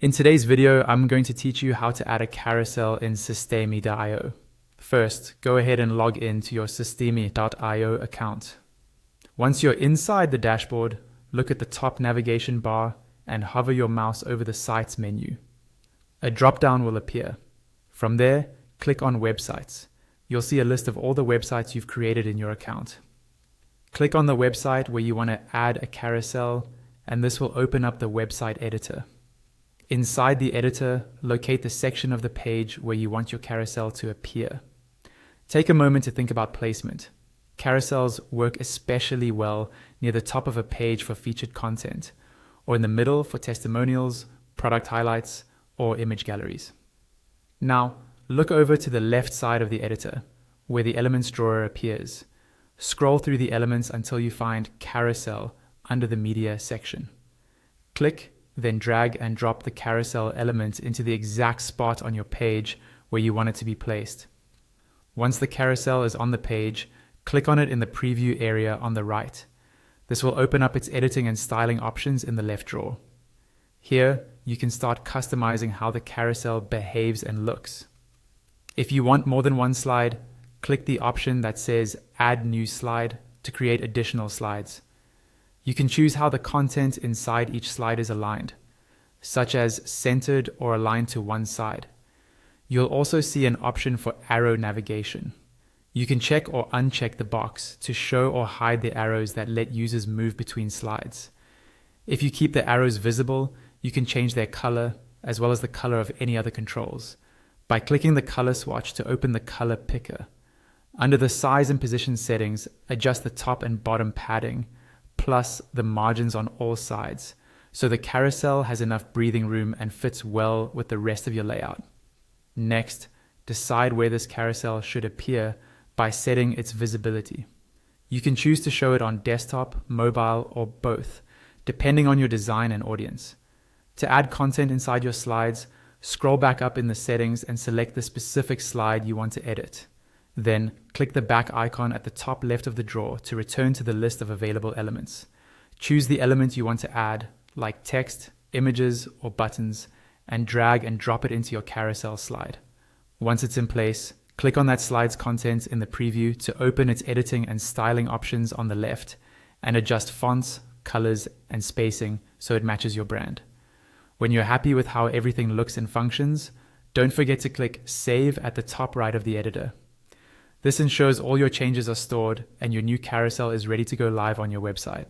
In today's video, I'm going to teach you how to add a carousel in systemi.io. First, go ahead and log in to your systemi.io account. Once you're inside the dashboard, look at the top navigation bar and hover your mouse over the Sites menu. A drop-down will appear. From there, click on Websites. You'll see a list of all the websites you've created in your account. Click on the website where you want to add a carousel, and this will open up the website editor. Inside the editor, locate the section of the page where you want your carousel to appear. Take a moment to think about placement. Carousels work especially well near the top of a page for featured content, or in the middle for testimonials, product highlights, or image galleries. Now, look over to the left side of the editor, where the elements drawer appears. Scroll through the elements until you find Carousel under the media section. Click, then drag and drop the carousel element into the exact spot on your page where you want it to be placed. Once the carousel is on the page, click on it in the preview area on the right. This will open up its editing and styling options in the left drawer. Here, you can start customizing how the carousel behaves and looks. If you want more than one slide, click the option that says Add New Slide to create additional slides. You can choose how the content inside each slide is aligned, such as centered or aligned to one side. You'll also see an option for arrow navigation. You can check or uncheck the box to show or hide the arrows that let users move between slides. If you keep the arrows visible, you can change their color as well as the color of any other controls by clicking the color swatch to open the color picker. Under the size and position settings, adjust the top and bottom padding, plus the margins on all sides, so the carousel has enough breathing room and fits well with the rest of your layout. Next, decide where this carousel should appear by setting its visibility. You can choose to show it on desktop, mobile, or both, depending on your design and audience. To add content inside your slides, scroll back up in the settings and select the specific slide you want to edit. Then, click the back icon at the top left of the drawer to return to the list of available elements. Choose the element you want to add, like text, images, or buttons, and drag and drop it into your carousel slide. Once it's in place, click on that slide's content in the preview to open its editing and styling options on the left, and adjust fonts, colors, and spacing so it matches your brand. When you're happy with how everything looks and functions, don't forget to click Save at the top right of the editor. This ensures all your changes are stored and your new carousel is ready to go live on your website.